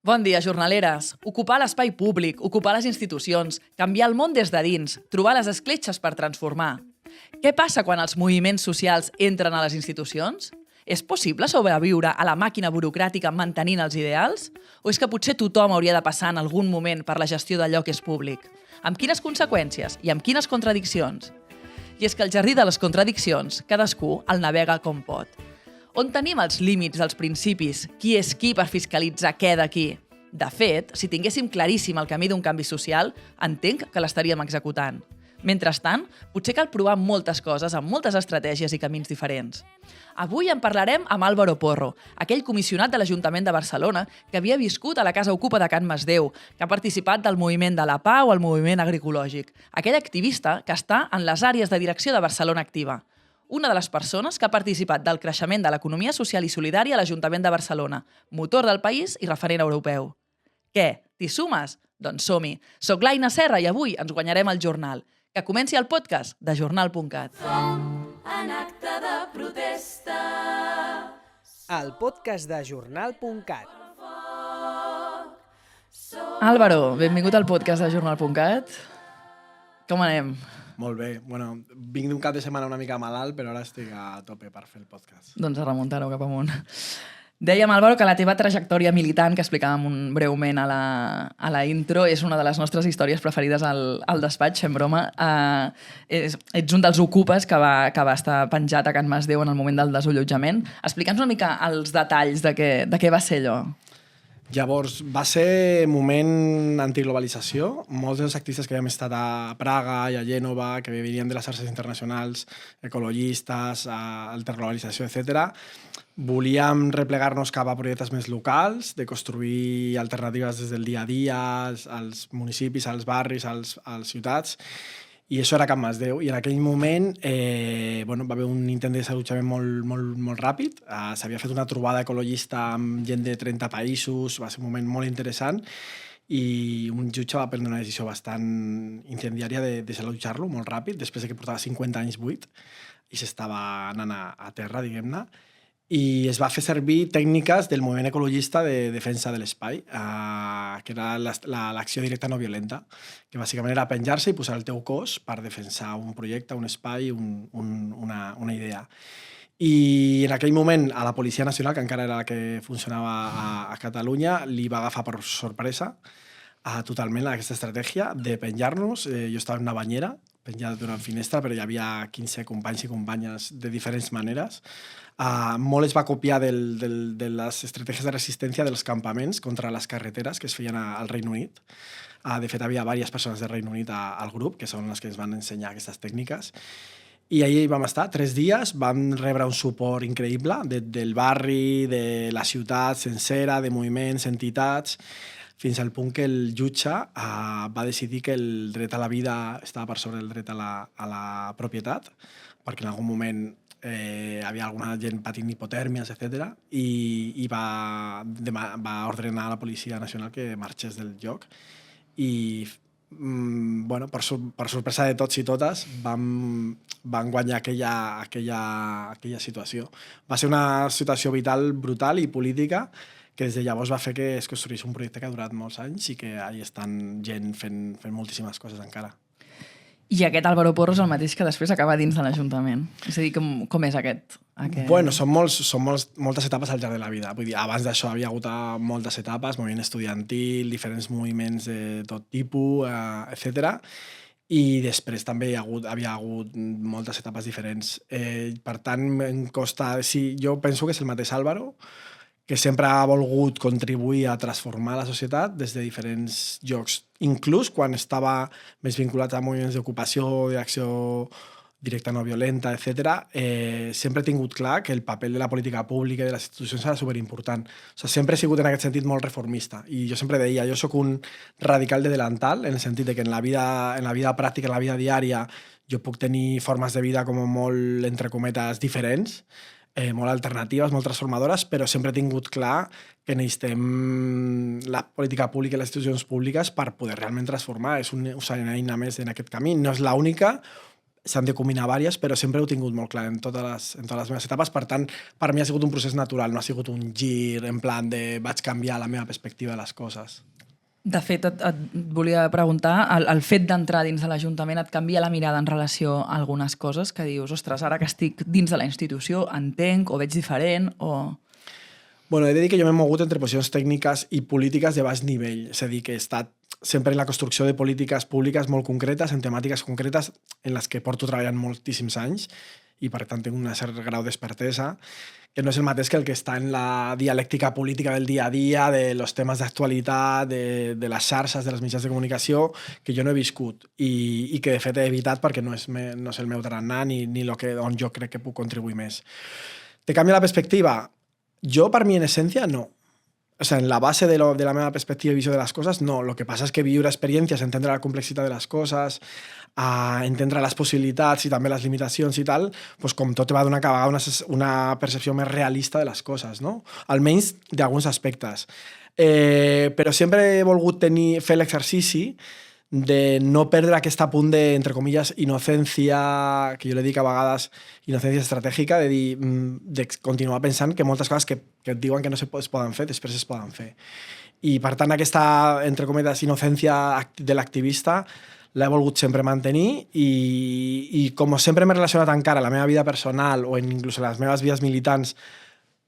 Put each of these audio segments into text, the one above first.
Bon dia, jornaleres. Ocupar l'espai públic, ocupar les institucions, canviar el món des de dins, trobar les escletxes per transformar. Què passa quan els moviments socials entren a les institucions? És possible sobreviure a la màquina burocràtica mantenint els ideals? O és que potser tothom hauria de passar en algun moment per la gestió d'allò que és públic? Amb quines conseqüències i amb quines contradiccions? I és que el jardí de les contradiccions, cadascú el navega com pot. On tenim els límits dels principis? Qui és qui per fiscalitzar què de qui? De fet, si tinguéssim claríssim el camí d'un canvi social, entenc que l'estaríem executant. Mentrestant, potser cal provar moltes coses amb moltes estratègies i camins diferents. Avui en parlarem amb Álvaro Porro, aquell comissionat de l'Ajuntament de Barcelona que havia viscut a la Casa Ocupa de Can Masdeu, que ha participat del moviment de la PA o el moviment agroecològic. Aquell activista que està en les àrees de direcció de Barcelona Activa. Una de les persones que ha participat del creixement de l'economia social i solidària a l'Ajuntament de Barcelona, motor del país i referent europeu. Què? T'hi sumes? Doncs som-hi. Soc l'Aina Serra i avui ens guanyarem el jornal. Que comenci el podcast de jornal.cat. En acte de protesta. El podcast de jornal.cat. Álvaro, benvingut al podcast de jornal.cat. Com anem? Molt bé. Bueno, vinc d'un cap de setmana una mica malalt, però ara estic a tope per fer el podcast. Doncs a remuntar-ho cap amunt. Dèiem, Álvaro, que la teva trajectòria militant, que explicàvem breument a la intro, és una de les nostres històries preferides al despatx, fem broma. Ets un dels ocupes que va estar penjat a Can Masdeu en el moment del desallotjament. Explica'ns una mica els detalls de què va ser allò. Llavors, va ser moment antiglobalització. Molts dels activistes que havíem estat a Praga i a Gènova, que venien de les xarxes internacionals, ecologistes, alterglobalització, etc., volíem replegar-nos cap a projectes més locals, de construir alternatives des del dia a dia, als municipis, als barris, als ciutats, i això era Can Masdeu. I en aquell moment va haver un intent de desallotjament molt ràpid. S'havia fet una trobada ecologista amb gent de 30 països, va ser un moment molt interessant, i un jutge va prendre una decisió bastant incendiària de desallotjar-lo molt ràpid, després que portava 50 anys buit i s'estava anant a terra, diguem-ne. I es va fer servir tècniques del moviment ecologista de defensa de l'espai, que era l'acció directa no violenta, que bàsicament era penjar-se i posar el teu cos per defensar un projecte, un espai, una idea. I en aquell moment a la Policia Nacional, que encara era la que funcionava a Catalunya, li va agafar per sorpresa totalment aquesta estratègia de penjar-nos. Jo estava en una banyera, penjat d'una finestra, però hi havia 15 companys i companyes de diferents maneres. Molt es va copiar de les estratègies de resistència dels campaments contra les carreteres que es feien al Regne Unit. De fet, hi havia diverses persones del Regne Unit al grup, que són les que ens van ensenyar aquestes tècniques. I allà hi vam estar 3 dies, vam rebre un suport increïble del barri, de la ciutat sencera, de moviments, entitats, fins al punt que el jutge va decidir que el dret a la vida estava per sobre del dret a la propietat, perquè en algun moment hi havia alguna gent patint hipotèrmies, etc. I va ordenar a la Policia Nacional que marxés del lloc. I per sorpresa de tots i totes van guanyar aquella situació. Va ser una situació vital brutal i política que des de llavors va fer que es construís un projecte que ha durat molts anys i que hi estan gent fent moltíssimes coses encara. I aquest Álvaro Porro és el mateix que després acaba dins de l'Ajuntament. És a dir, com és aquest? Bueno, són moltes etapes al llarg de la vida. Vull dir, abans d'això havia hagut moltes etapes, moviment estudiantil, diferents moviments de tot tipus, etc. I després també havia hagut moltes etapes diferents. Per tant, em costa... Sí, jo penso que és el mateix Álvaro, que sempre ha volgut contribuir a transformar la societat des de diferents llocs, inclús quan estava més vinculat a moviments d'ocupació, d'acció directa no violenta, etc. Sempre he tingut clar que el paper de la política pública i de les institucions era superimportant. Sempre he sigut en aquest sentit molt reformista i jo sempre deia, jo sóc un radical de delantal, en el sentit de que en la vida pràctica, en la vida diària, jo puc tenir formes de vida com molt, entre cometes, diferents, molt alternatives, molt transformadores, però sempre he tingut clar que necessitem la política pública i les institucions públiques per poder realment transformar. És una eina més en aquest camí. No és l'única, s'han de combinar vàries, però sempre ho he tingut molt clar en totes les meves etapes. Per tant, per mi ha sigut un procés natural, no ha sigut un gir en plan de vaig canviar la meva perspectiva de les coses. De fet, et volia preguntar, el fet d'entrar dins de l'Ajuntament et canvia la mirada en relació a algunes coses que dius, ostres, ara que estic dins de la institució entenc o veig diferent o... Bueno, he de dir que jo m'he mogut entre posicions tècniques i polítiques de baix nivell. És a dir, que he estat sempre en la construcció de polítiques públiques molt concretes, en temàtiques concretes en les que porto treballant moltíssims anys i per tant tinc un cert grau d'expertesa, que no és el mateix que el que està en la dialèctica política del dia a dia, de los temes d'actualitat, de les xarxes, de les mitjans de comunicació, que jo no he viscut i que de fet he evitat perquè no és el meu tarannà ni on jo crec que puc contribuir més. Te canvia la perspectiva? Jo, per mi, en essència, no. O sea, en la base de la meva perspectiva i visió de les coses, no. Lo que passa és que viure experiències, entendre la complexitat de les coses, entendre les possibilitats i també les limitacions i tal, pues, com tot te va donar cada vegada una percepció més realista de les coses, no? Almenys d'alguns aspectes. Però sempre he volgut fer l'exercici de no perdre aquest punt de, entre comillas, innocència, que jo li dic a vegades innocència estratègica, de continuar pensant que moltes coses que et diuen que no es poden fer, després es poden fer. I, per tant, aquesta, entre comillas, innocència de l'activista l'he volgut sempre mantenir i com sempre m'he relacionat encara a la meva vida personal o inclús a les meves vides militants,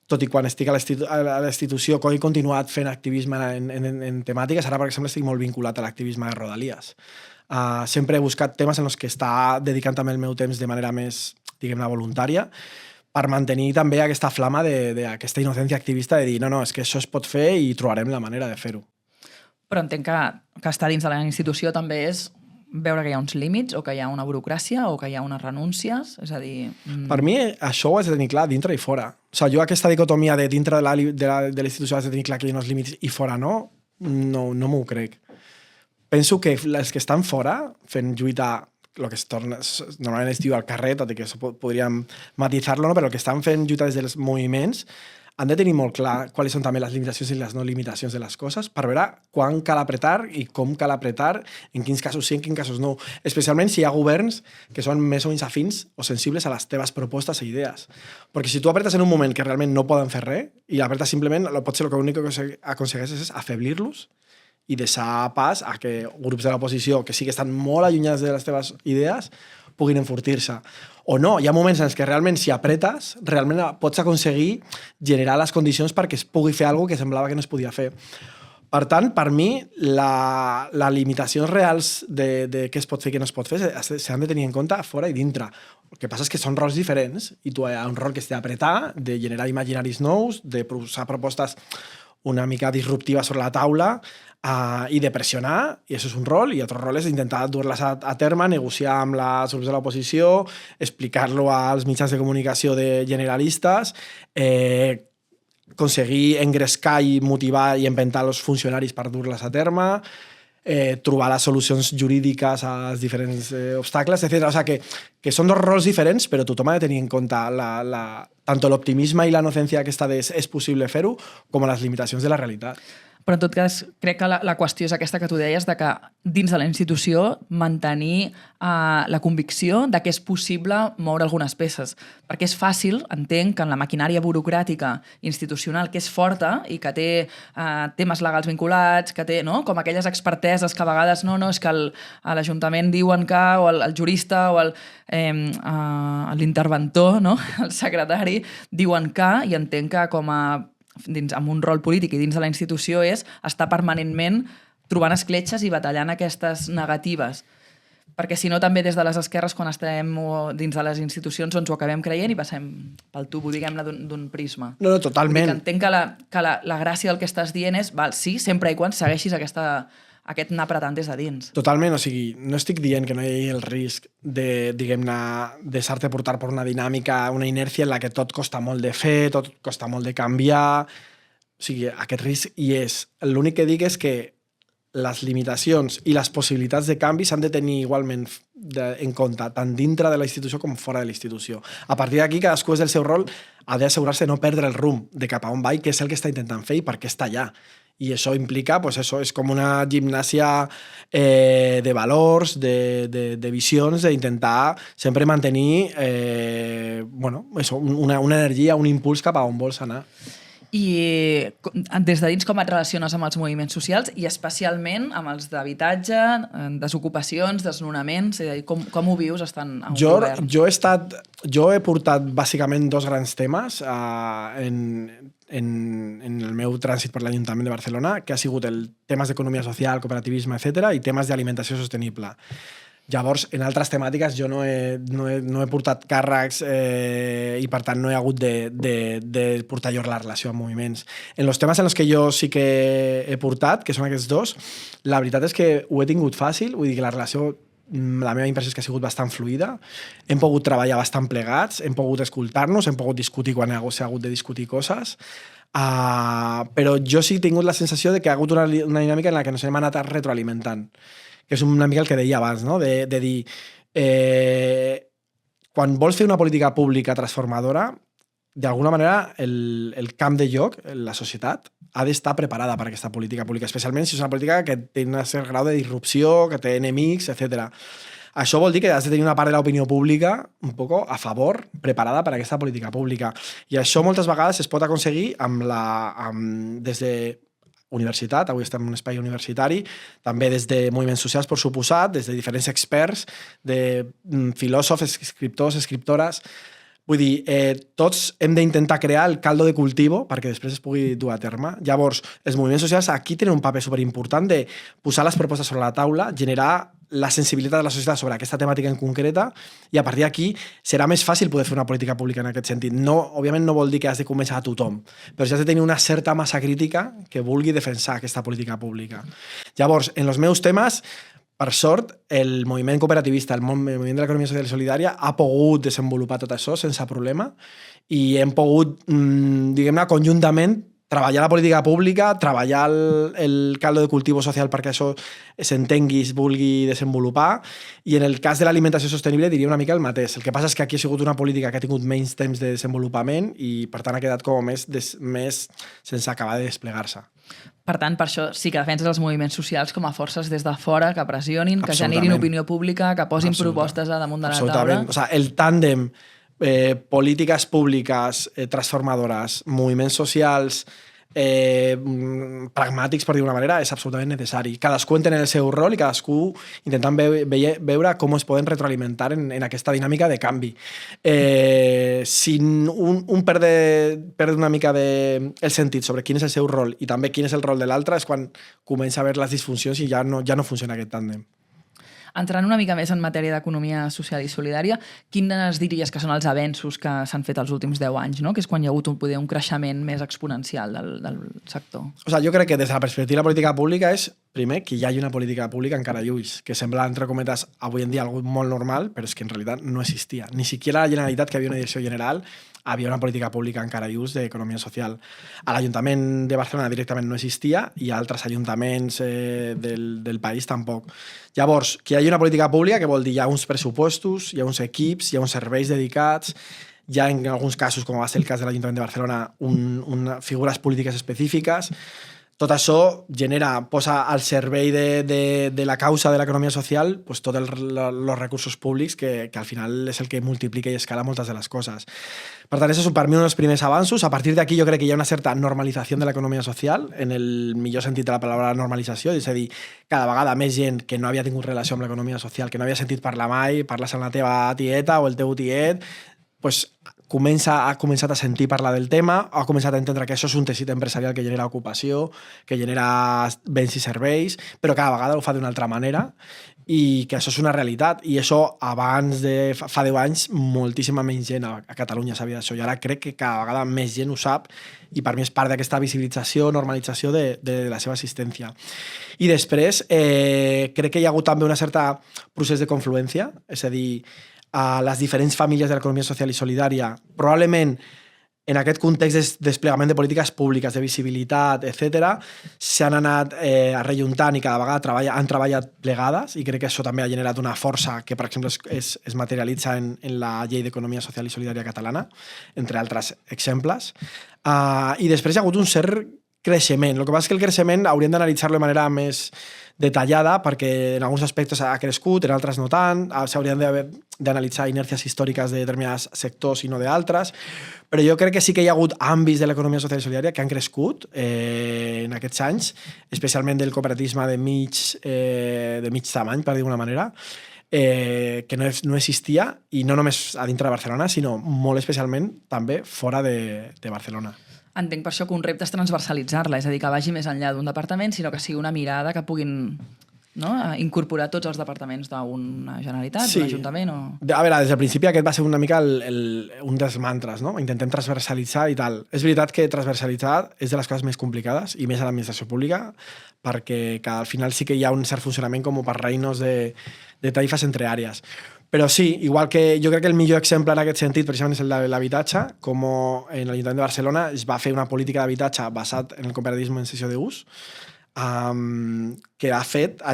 tot i quan estic a la institució, he continuat fent activisme en temàtiques. Ara, per exemple, estic molt vinculat a l'activisme de Rodalies. Sempre he buscat temes en els que està dedicant també el meu temps de manera més, diguem-ne, voluntària, per mantenir també aquesta flama d'aquesta innocència activista de dir no, és que això es pot fer i trobarem la manera de fer-ho. Però entenc que estar dins de la institució també és veure que hi ha uns límits o que hi ha una burocràcia o que hi ha unes renúncies, és a dir... Per mi això ho has de tenir clar dintre i fora. O sigui, jo aquesta dicotomia de dintre de la institució has de tenir clar que hi ha uns límits i fora no m'ho crec. Penso que els que estan fora fent lluita, el que normalment es diu al carrer, tot i que podríem matisar-lo, no? Però el que estan fent lluita des dels moviments han de tenir molt clar quals són també les limitacions i les no limitacions de les coses per veure quan cal apretar i com cal apretar, en quins casos sí, en quins casos no. Especialment si hi ha governs que són més o menys afins o sensibles a les teves propostes i idees. Perquè si tu apretes en un moment que realment no poden fer res i apretes simplement, potser el que l'únic que aconsegueixes és afeblir-los i deixar pas a que grups de l'oposició que sí que estan molt allunyats de les teves idees puguin enfortir-se. O no, hi ha moments en què realment si apretes, realment pots aconseguir generar les condicions perquè es pugui fer alguna cosa que semblava que no es podia fer. Per tant, per mi, les limitacions reals de què es pot fer i què no es pot fer s'han de tenir en compte fora i dintre. El que passa és que són rols diferents i tu hi ha un rol que és d'apretar, de generar imaginaris nous, de posar propostes una mica disruptives sobre la taula i de pressionar, i això és un rol, i altre rol és intentar dur-les a terme, negociar amb els grups de l'oposició, explicar-lo als mitjans de comunicació de generalistes, aconseguir engrescar i motivar i empènter els funcionaris per dur-les a terme, trobar les solucions jurídiques als diferents obstacles, etc. O sigui, que són dos rols diferents, però tothom ha de tenir en compte tant l'optimisme i la inocència aquesta de és possible fer-ho, com les limitacions de la realitat. Però en tot cas, crec que la qüestió és aquesta que tu deies, de que dins de la institució mantenir la convicció de que és possible moure algunes peces. Perquè és fàcil, entenc, que en la maquinària burocràtica institucional que és forta i que té temes legals vinculats, que té com aquelles experteses que a vegades és que a l'Ajuntament diuen que, o el jurista o l'interventor, el secretari, diuen que, i entenc que com a amb un rol polític i dins de la institució és estar permanentment trobant escletxes i batallant aquestes negatives. Perquè si no també des de les esquerres quan estem dins de les institucions ens ho acabem creient i passem pel tubo, diguem-ne, d'un prisma. No, totalment. Entenc que la gràcia del que estàs dient és, sí, sempre i quan segueixis aquest anar apretant des de dins. Totalment, o sigui, no estic dient que no hi hagi el risc de, diguem-ne, deixar-te portar per una dinàmica, una inèrcia en la que tot costa molt de fer, tot costa molt de canviar. O sigui, aquest risc hi és. L'únic que dic és que les limitacions i les possibilitats de canvi s'han de tenir igualment en compte, tant dintre de la institució com fora de la institució. A partir d'aquí, cadascú és del seu rol, ha d'assegurar-se de no perdre el rumb de cap a on va i què és el que està intentant fer i per què està allà. I això implica, pues eso, és com una gimnàsia de valors, de visions, d'intentar sempre mantenir una energia, un impuls cap a on vols anar. I des de dins com et relaciones amb els moviments socials i especialment amb els d'habitatge, desocupacions, desnonaments, com ho vius estant a un govern? Jo he portat bàsicament dos grans temes en el meu trànsit per l'Ajuntament de Barcelona, que ha sigut el temes d'economia social, cooperativisme, etc., i temes d'alimentació sostenible. Llavors, en altres temàtiques jo no he portat càrrecs i, per tant, no he hagut de portar jo la relació amb moviments. En els temes en els que jo sí que he portat, que són aquests dos, la veritat és que ho he tingut fàcil, vull dir que la relació, la meva impressió és que ha sigut bastant fluida, hem pogut treballar bastant plegats, hem pogut escoltar-nos, hem pogut discutir quan s'ha hagut de discutir coses, però jo sí he tingut la sensació de que ha hagut una dinàmica en la que ens hem anat retroalimentant, que és una mica el que deia abans, no? de dir, quan vols fer una política pública transformadora, d'alguna manera el camp de joc, la societat, ha d'estar preparada per a aquesta política pública, especialment si és una política que té un cert grau de disrupció, que té enemics, etc. Això vol dir que has de tenir una part de l'opinió pública un poco a favor, preparada per a aquesta política pública. I això moltes vegades es pot aconseguir des de universitat, avui estem en un espai universitari, també des de moviments socials, per suposat, des de diferents experts, de filòsofs, escriptors, escriptores. Vull dir, tots hem d'intentar crear el caldo de cultivo perquè després es pugui dur a terme. Llavors, els moviments socials aquí tenen un paper superimportant de posar les propostes sobre la taula, generar la sensibilitat de la societat sobre aquesta temàtica en concreta i a partir d'aquí serà més fàcil poder fer una política pública en aquest sentit. Òbviament no vol dir que has de convèncer a tothom, però si has de tenir una certa massa crítica que vulgui defensar aquesta política pública. Llavors, en els meus temes, per sort, el moviment cooperativista, el moviment de l'economia social i solidària ha pogut desenvolupar tot això sense problema i hem pogut, diguem-ne, conjuntament treballar la política pública, treballar el caldo de cultivo social perquè això s'entengui i es vulgui desenvolupar, i en el cas de l'alimentació sostenible diria una mica el mateix. El que passa és que aquí ha sigut una política que ha tingut menys temps de desenvolupament i per tant ha quedat com més sense acabar de desplegar-se. Per tant, per això sí que defenses els moviments socials com a forces des de fora que pressionin, que generin opinió pública, que posin propostes a damunt de la taula. O sigui, el tàndem polítiques públiques transformadores, moviments socials pragmàtics, per dir una manera, és absolutament necessari. Cadascú entén el seu rol i cadascú intentant veure com es poden retroalimentar en aquesta dinàmica de canvi. Si un perd una mica el sentit sobre quin és el seu rol i també quin és el rol de l'altre, és quan comença a haver les disfuncions i ja no funciona aquest tàndem. Entrant una mica més en matèria d'economia social i solidària, quines diries que són els avenços que s'han fet els últims 10 anys, no? Que és quan hi ha hagut un creixement més exponencial del sector? Jo crec que des de la perspectiva de la política pública és, primer, que hi hagi una política pública encara lluís, que sembla, entre cometes, avui en dia algo molt normal, però és que en realitat no existia. Ni siquiera la Generalitat, que havia una direcció general, havia una política pública encara lluís d'economia social. A l'Ajuntament de Barcelona directament no existia i a altres ajuntaments del país tampoc. Llavors, que hi hagi una política pública, que vol dir hi ha uns pressupostos, hi ha uns equips, hi ha uns serveis dedicats, hi ha en alguns casos, com va ser el cas de l'Ajuntament de Barcelona, figures polítiques específiques. Tot això posa al servei de la causa de l'economia social tots els recursos públics que al final és el que multiplica i escala moltes de les coses. Per tant, això és per mi un dels primers avanços. A partir d'aquí jo crec que hi ha una certa normalització de l'economia social, en el millor sentit de la paraula normalització, és a dir, cada vegada més gent que no havia tingut relació amb l'economia social, que no havia sentit parlar mai, parles amb la teva tieta o el teu tiet, ha començat a sentir parlar del tema, ha començat a entendre que això és un teixit empresarial que genera ocupació, que genera béns i serveis, però cada vegada ho fa d'una altra manera i que això és una realitat. I això abans de fa 10 anys moltíssima menys gent a Catalunya sabia d'això i ara crec que cada vegada més gent ho sap i per mi és part d'aquesta visibilització, normalització de la seva existència. I després crec que hi ha hagut també un cert procés de confluència, és a dir, a les diferents famílies de l'economia social i solidària, probablement en aquest context de desplegament de polítiques públiques, de visibilitat, etc., s'han anat rejuntant i cada vegada han treballat plegades, i crec que això també ha generat una força que, per exemple, es materialitza en la Llei d'Economia Social i Solidària Catalana, entre altres exemples. I després hi ha hagut un cert creixement. El que passa és que el creixement hauríem d'analitzar-lo de manera més detallada, perquè en alguns aspectes ha crescut, en altres no tant, s'haurien d'analitzar inèrcies històriques de determinats sectors i no d'altres, però jo crec que sí que hi ha hagut àmbits de l'economia social i solidària que han crescut en aquests anys, especialment del cooperativisme de mig tamany, per dir d'una manera, que no existia, i no només a dintre de Barcelona, sinó molt especialment també fora de Barcelona. Entenc per això que un repte és transversalitzar-la, és a dir, que vagi més enllà d'un departament, sinó que sigui una mirada que puguin incorporar tots els departaments d'una Generalitat, d'un Ajuntament o... A veure, des del principi aquest va ser una mica un dels mantres, no? Intentem transversalitzar i tal. És veritat que transversalitzar és de les coses més complicades, i més a l'administració pública, perquè al final sí que hi ha un cert funcionament com per reinos de taifes entre àrees. Però sí, igual que jo crec que el millor exemple en aquest sentit precisament és el de l'habitatge, com en l'Ajuntament de Barcelona es va fer una política d'habitatge basat en el cooperativisme en cessió d'ús, que ha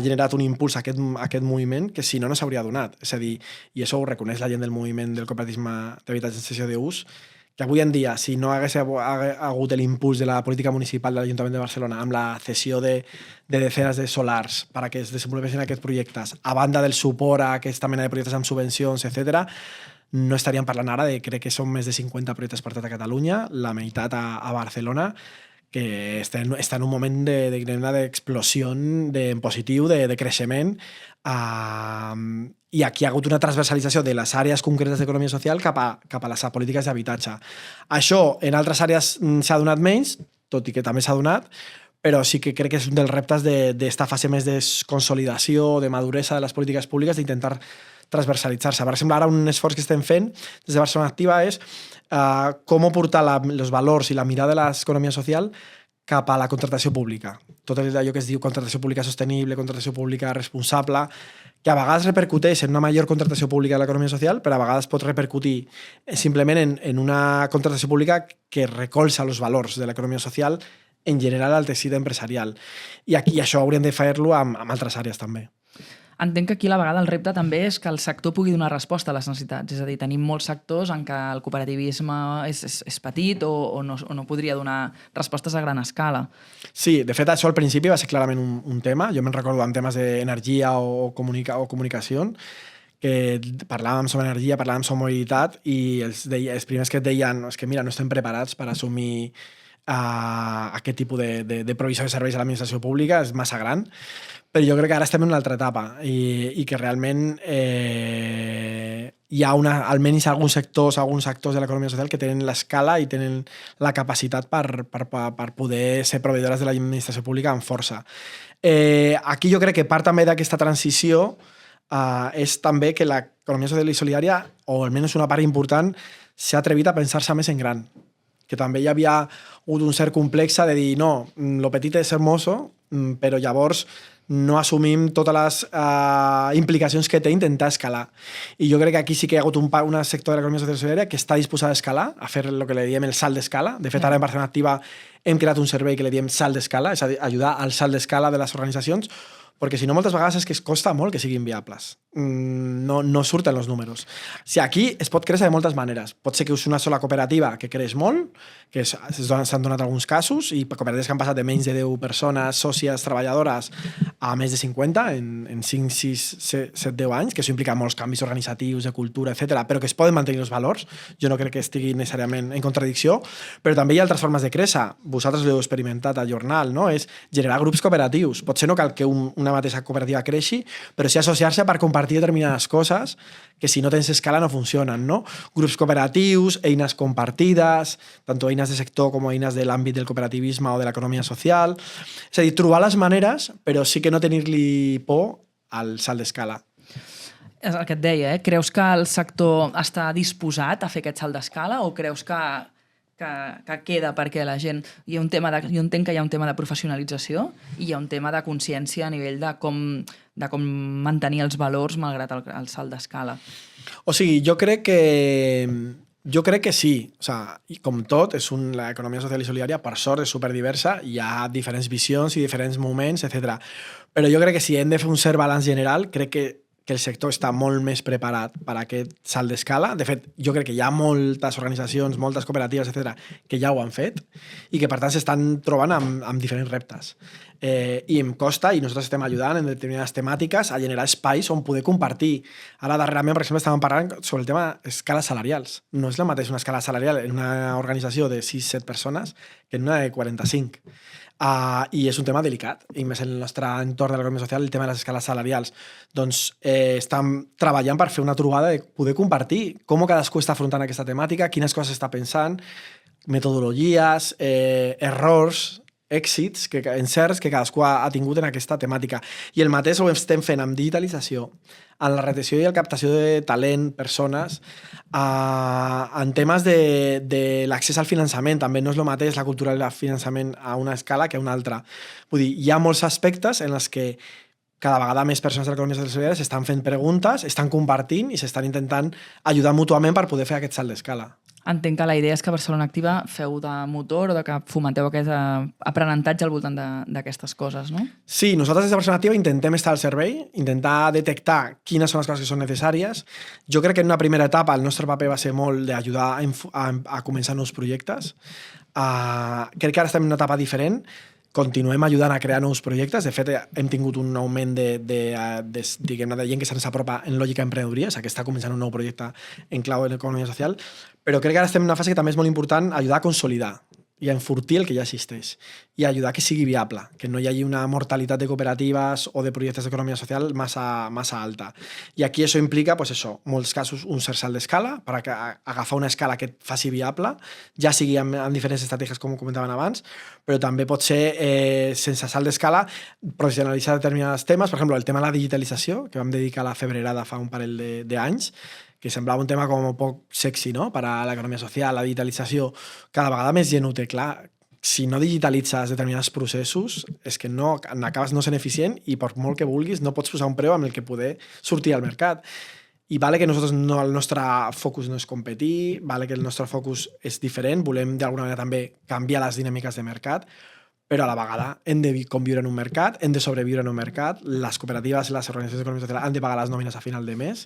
generat un impuls a aquest moviment que si no s'hauria donat. És a dir, i això ho reconeix la gent del moviment del cooperativisme d'habitatge en cessió d'ús, que avui en dia, si no hagués hagut l'impuls de la política municipal de l'Ajuntament de Barcelona amb la cessió de decenes de solars perquè es desenvolupessin aquests projectes, a banda del suport a aquesta mena de projectes amb subvencions, etc., no estaríem parlant ara de, crec que són més de 50 projectes per tota Catalunya, la meitat a Barcelona, que està en un moment d'explosió en positiu, de creixement, i aquí hi ha hagut una transversalització de les àrees concretes d'economia social cap a les polítiques d'habitatge. Això en altres àrees s'ha donat menys, tot i que també s'ha donat, però sí que crec que és un dels reptes d'esta fase més de consolidació, de maduresa de les polítiques públiques, d'intentar transversalitzar-se. Per exemple, ara un esforç que estem fent des de Barcelona Activa és com portar els valors i la mirada de l'economia social cap a la contractació pública. Tot allò que es diu contractació pública sostenible, contractació pública responsable, que a vegades repercuteix en una major contractació pública de l'economia social, però a vegades pot repercutir simplement en una contractació pública que recolza els valors de l'economia social en general al teixit empresarial. I aquí això hauríem de fer-lo amb altres àrees també. Entenc que aquí a la vegada el repte també és que el sector pugui donar resposta a les necessitats. És a dir, tenim molts sectors en què el cooperativisme és petit o no podria donar respostes a gran escala. Sí, de fet, això al principi va ser clarament un tema. Jo me'n recordo en temes d'energia o comunicació, que parlàvem sobre energia, parlàvem sobre mobilitat, i els primers que et deien és que mira, no estem preparats per assumir aquest tipus de provisió de serveis a l'administració pública, és massa gran. Però jo crec que ara estem en una altra etapa i que realment hi ha almenys alguns sectors de l'economia social que tenen l'escala i tenen la capacitat per poder ser proveïdores de l'administració pública amb força. Aquí jo crec que part també d'aquesta transició és també que l'economia social i solidària, o almenys una part important, s'ha atrevit a pensar-se més en gran. Que també hi havia hagut un cert complex de dir no, lo petit és hermoso, però llavors no assumim totes les implicacions que té intentar escalar. I jo crec que aquí sí que hi ha hagut un sector de l'economia social i solidària que està disposat a escalar, a fer el que li diem el salt d'escala. De fet, ara en Barcelona Activa hem creat un servei que li diem salt d'escala, és a dir, ajudar al salt d'escala de les organitzacions, perquè si no moltes vegades és que es costa molt que siguin viables. No surten els números. Aquí es pot créixer de moltes maneres. Pot ser que és una sola cooperativa que creix molt, que s'han donat alguns casos, i cooperatives que han passat de menys de 10 persones, sòcies, treballadores, a més de 50 en 5, 6, 7, 10 anys, que això implica molts canvis organitzatius, de cultura, etc., però que es poden mantenir els valors. Jo no crec que estigui necessàriament en contradicció, però també hi ha altres formes de créixer. Vosaltres l'heu experimentat al jornal, no? És generar grups cooperatius. Potser no cal que una mateixa cooperativa creixi, però sí associar-se per compartir determinades coses que si no tens escala no funcionen, no? Grups cooperatius, eines compartides, tant eines de sector com eines de l'àmbit del cooperativisme o de l'economia social. És a dir, trobar les maneres, però sí que no tenir-li por al salt d'escala. És el que et deia, Creus que el sector està disposat a fer aquest salt d'escala o creus que queda perquè la gent... Jo entenc que hi ha un tema de professionalització i hi ha un tema de consciència a nivell de com mantenir els valors malgrat el salt d'escala. O sigui, jo crec que Jo crec que sí. O sea, i com tot, l'economia social i solidària, per sort, és superdiversa, hi ha diferents visions i diferents moments, etc. Però jo crec que si hem de fer un cert balanç general, crec que el sector està molt més preparat per a aquest salt d'escala. De fet, jo crec que hi ha moltes organitzacions, moltes cooperatives, etc., que ja ho han fet i que, per tant, s'estan trobant amb diferents reptes. I em costa, i nosaltres estem ajudant en determinades temàtiques a generar espais on poder compartir. Ara, darrerament, per exemple, estàvem parlant sobre el tema escales salarials. No és la mateixa una escala salarial en una organització de 6-7 persones que en una de 45. I és un tema delicat, i més en el nostre entorn de l'economia social, el tema de les escales salarials. Doncs estem treballant per fer una trobada de poder compartir com cadascú està afrontant aquesta temàtica, quines coses està pensant, metodologies, errors, èxits, encerts que cadascú ha tingut en aquesta temàtica. I el mateix ho estem fent amb digitalització, en la retenció i la captació de talent, persones, en temes de l'accés al finançament. També no és el mateix la cultura del finançament a una escala que a una altra. Vull dir, hi ha molts aspectes en els que cada vegada més persones de l'economia social s'estan fent preguntes, estan compartint i s'estan intentant ajudar mútuament per poder fer aquest salt d'escala. Entenc que la idea és que Barcelona Activa feu de motor o de que fomenteu aquest aprenentatge al voltant d'aquestes coses, no? Sí, nosaltres des de Barcelona Activa intentem estar al servei, intentar detectar quines són les coses que són necessàries. Jo crec que en una primera etapa el nostre paper va ser molt d'ajudar a començar nous projectes. Crec que ara estem en una etapa diferent. Continuem ajudant a crear nous projectes. De fet, hem tingut un augment de gent que se'ns apropa en lògica emprenedoria, o sigui, que està començant un nou projecte en clau en economia social, però crec que ara estem en una fase que també és molt important ajudar a consolidar i a enfortir el que ja existeix i a ajudar que sigui viable, que no hi hagi una mortalitat de cooperatives o de projectes d'economia social massa alta. I aquí això implica, pues això, molts casos, un cert salt d'escala per agafar una escala que et faci viable, ja sigui amb diferents estratègies, com comentaven abans, però també pot ser, sense salt d'escala, professionalitzar determinats temes. Per exemple, el tema de la digitalització, que vam dedicar a la febrerada fa un parell d'anys, que semblava un tema com poc sexy, no?, per a l'economia social, la digitalització. Cada vegada més gent ho té clar. Si no digitalitzes determinats processos, és que no acabes no sent eficient i per molt que vulguis no pots posar un preu amb el que poder sortir al mercat. I vale que nosaltres el nostre focus no és competir, vale que el nostre focus és diferent, volem d'alguna manera també canviar les dinàmiques de mercat, però a la vegada hem de conviure en un mercat, hem de sobreviure en un mercat, les cooperatives i les organitzacions econòmiques socials han de pagar les nòmines a final de mes,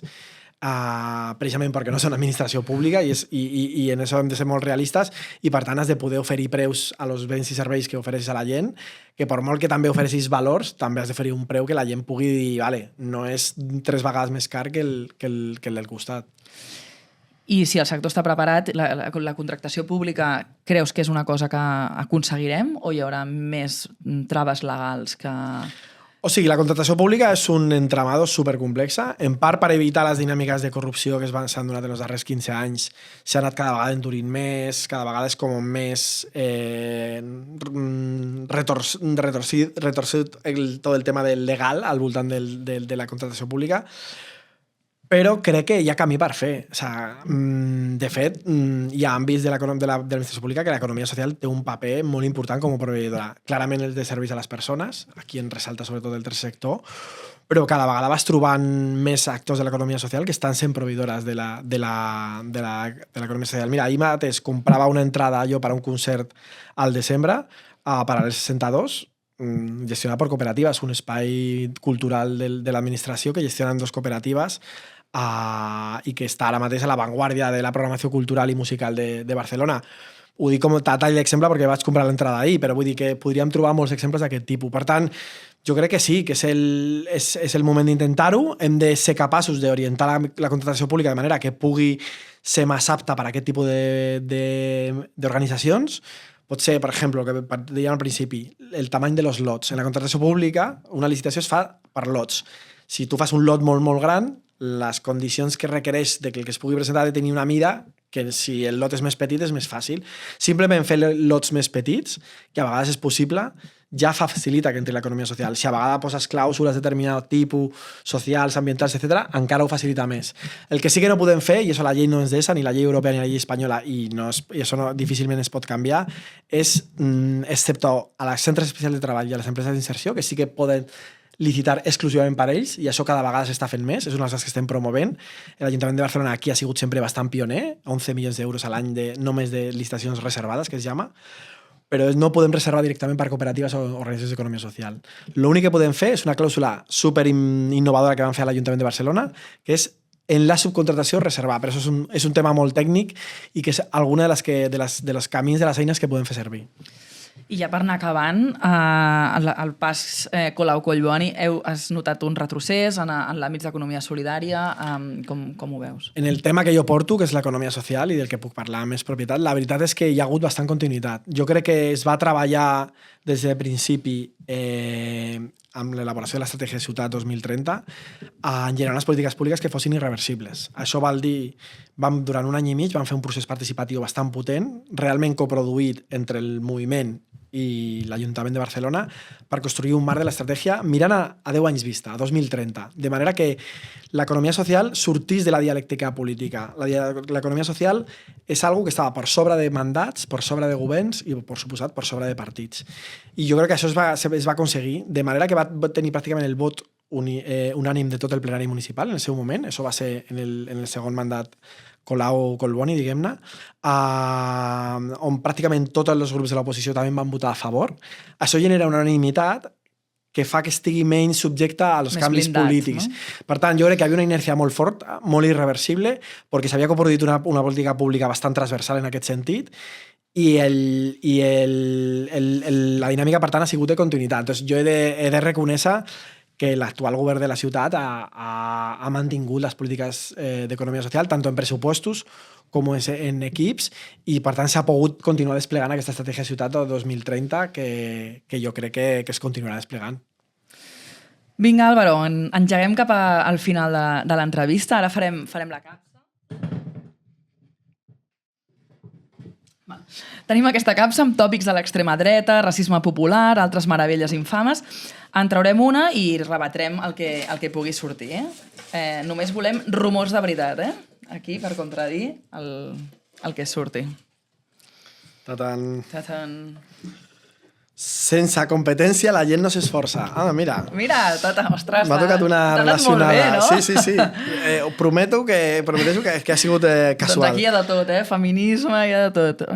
precisament perquè no són administració pública i en això hem de ser molt realistes i per tant has de poder oferir preus a los béns i serveis que ofereixes a la gent, que per molt que també ofereixis valors, també has d'oferir un preu que la gent pugui dir, vale, no és 3 vegades més car que el del costat. I si el sector està preparat, la contractació pública creus que és una cosa que aconseguirem o hi haurà més traves legals que... O sigui, la contractació pública és un entramado supercomplexa, en part per evitar les dinàmiques de corrupció que s'han donat en els darrers 15 anys. S'ha anat cada vegada endurint més, cada vegada és com més retorcit tot el tema del legal al voltant de la contractació pública, però crec que hi ha camí per fer. O sigui, de fet, hi ha àmbits de l'administració pública que l'economia social té un paper molt important com a proveïdora. Clarament el de serveis a les persones, aquí en ressalta sobretot el tercer sector, però cada vegada vas trobant més actors de l'economia social que estan sent proveïdores de l'economia social. Mira, ahir mateix comprava una entrada jo per a un concert al desembre a Paral·lel 62, gestionat per cooperatives, un espai cultural de l'administració que gestionen 2 cooperatives i que està ara mateix a l'avantguàrdia de la programació cultural i musical de Barcelona. Ho dic com a tall d'exemple perquè vaig comprar l'entrada ahir, però vull dir que podríem trobar molts exemples d'aquest tipus. Per tant, jo crec que sí, que és el moment d'intentar-ho. Hem de ser capaços d'orientar la contractació pública de manera que pugui ser més apta per a aquest tipus d'organitzacions. Pot ser, per exemple, el que dèiem al principi, el tamany de los lots. En la contractació pública, una licitació es fa per lots. Si tu fas un lot molt, molt gran, les condicions que requereix de que el que es pugui presentar ha de tenir una mida que si el lot és més petit és més fàcil. Simplement fer lots més petits, que a vegades és possible, ja facilita que entri l'economia social. Si a vegades poses clàusules de determinat tipus, socials, ambientals, etc., encara ho facilita més. El que sí que no podem fer, i això la llei no ens deixa, ni la llei europea ni la llei espanyola, i això difícilment es pot canviar, és, excepte a les centres especials de treball i a les empreses d'inserció, que sí que poden licitar exclusivament per ells, i això cada vegada s'està fent més, és una de les coses que estem promovent. L'Ajuntament de Barcelona aquí ha sigut sempre bastant pioner, 11 milions d'euros a l'any només de licitacions reservades, que es llama, però no podem reservar directament per cooperatives o organitzacions d'economia social. L'únic que podem fer és una clàusula super innovadora que van fer a l'Ajuntament de Barcelona, que és en la subcontratació reservar, però això és un tema molt tècnic i que és alguna de les camins de les eines que podem fer servir. I ja per anar acabant, el pas Colau-Collboni, has notat un retrocés en l'àmbit d'economia solidària? Com ho veus? En el tema que jo porto, que és l'economia social i del que puc parlar amb més propietat, la veritat és que hi ha hagut bastant continuïtat. Jo crec que es va treballar des del principi amb l'elaboració de l'estratègia de ciutat 2030 en generar unes polítiques públiques que fossin irreversibles. Això vol dir, durant un any i mig vam fer un procés participatiu bastant potent, realment coproduït entre el moviment i l'Ajuntament de Barcelona per construir un marc de l'estratègia mirant a 10 anys vista, a 2030, de manera que l'economia social sortís de la dialèctica política. L'economia social és algo que estava per sobre de mandats, per sobre de governs i, per suposat, per sobre de partits. I jo crec que això es va aconseguir, de manera que va tenir pràcticament el vot unànim de tot el plenari municipal en el seu moment. Això va ser en el segon mandat Colau-Collboni, diguem-ne, on pràcticament tots els grups de l'oposició també van votar a favor. Això genera una unanimitat que fa que estigui menys subjecte als canvis polítics. No? Per tant, jo crec que hi havia una inèrcia molt forta, molt irreversible, perquè s'havia coproduït una política pública bastant transversal en aquest sentit, i la dinàmica, per tant, ha sigut de continuïtat. Entonces, jo he de reconèixer que l'actual govern de la ciutat ha mantingut les polítiques d'economia social, tant en pressupostos com en equips, i per tant s'ha pogut continuar desplegant aquesta estratègia de ciutat 2030 que jo crec que es continuarà desplegant. Vinga, Álvaro, engeguem cap al final de l'entrevista. Ara farem la capsa. Tenim aquesta capsa amb tòpics de l'extrema dreta, racisme popular, altres meravelles infames. En traurem una i rebatrem el que pugui sortir. Només volem rumors de veritat, aquí, per contradir el que surti. Ta-tan. Sense competència la gent no s'esforça. Mira. Mira, ostres, m'ha tocat una relacionada. Molt bé, no? Sí. Prometo que ha sigut casual. Doncs aquí hi ha de tot, feminisme, hi ha de tot.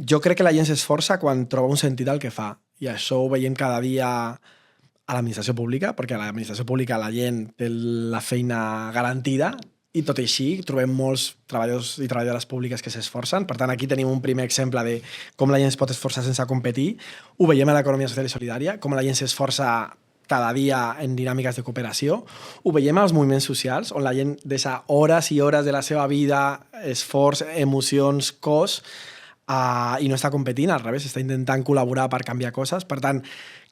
Jo crec que la gent s'esforça quan troba un sentit al que fa. I això ho veiem cada dia a l'administració pública, perquè a l'administració pública la gent té la feina garantida, i tot i així trobem molts treballadors i treballadores públiques que s'esforcen. Per tant, aquí tenim un primer exemple de com la gent es pot esforçar sense competir. Ho veiem a l'economia social i solidària, com la gent s'esforça cada dia en dinàmiques de cooperació. Ho veiem als moviments socials, on la gent deixa hores i hores de la seva vida, esforç, emocions, cos, i no està competint, al revés, està intentant col·laborar per canviar coses. Per tant,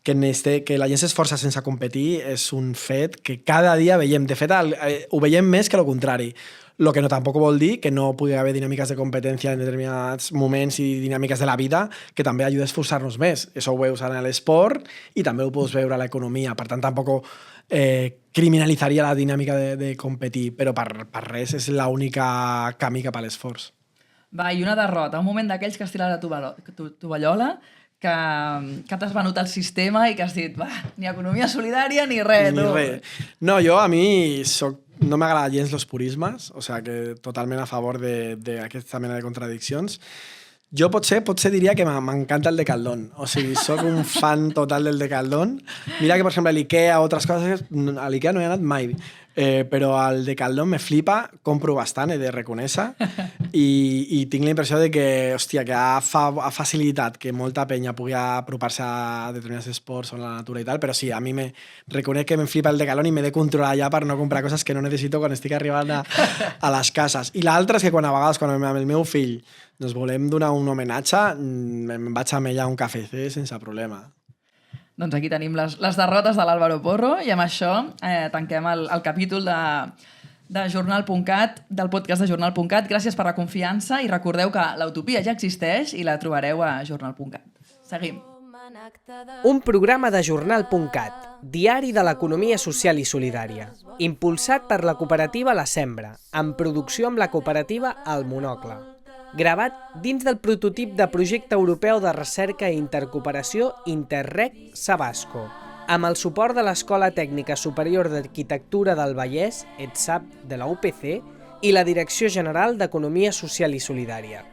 que la gent s'esforça sense competir és un fet que cada dia veiem. De fet, ho veiem més que el contrari. El que no tampoc vol dir que no pugui haver dinàmiques de competència en determinats moments i dinàmiques de la vida que també ajuda a esforçar-nos més. Això ho veus en l'esport i també ho pots veure a l'economia. Per tant, tampoc criminalitzaria la dinàmica de competir, però per res és l'única camí cap a l'esforç. Va, i una derrota, un moment d'aquells que has tirat la tovallola, que t'has venut al sistema i que has dit, ni economia solidària ni res. Ni res. No, jo a mi no m'agrada gens los purismes, o sigui que totalment a favor d'aquesta mena de contradiccions. Jo potser diria que m'encanta el Decathlon, o sigui, soc un fan total del Decathlon. Mira que, per exemple, a l'Ikea o altres coses, a l'Ikea no he anat mai, però al Decathlon me flipa, compro bastant, he de reconèixer, i tinc la impressió de que, hòstia, que ha facilitat que molta penya pugui apropar-se a determinats esports o a la natura i tal, però sí, a mi reconec que me flipa el Decathlon i m'he de controlar ja per no comprar coses que no necessito quan estic arribant a les cases. I l'altre és que a vegades, quan amb el meu fill ens volem donar un homenatge, em vaig amb ella a un cafè sense problema. Doncs aquí tenim les derrotes de l'Álvaro Porro i amb això tanquem el capítol de Jornal.cat, del podcast de Jornal.cat. Gràcies per la confiança i recordeu que l'utopia ja existeix i la trobareu a Jornal.cat. Seguim. Un programa de Jornal.cat, diari de l'economia social i solidària, impulsat per la cooperativa La Sembra, en producció amb la cooperativa El Monocle. gravat dins del prototip de projecte europeu de recerca i intercooperació Interreg Sabasco, amb el suport de l'Escola Tècnica Superior d'Arquitectura del Vallès, ETSAP de la UPC, i la Direcció General d'Economia Social i Solidària.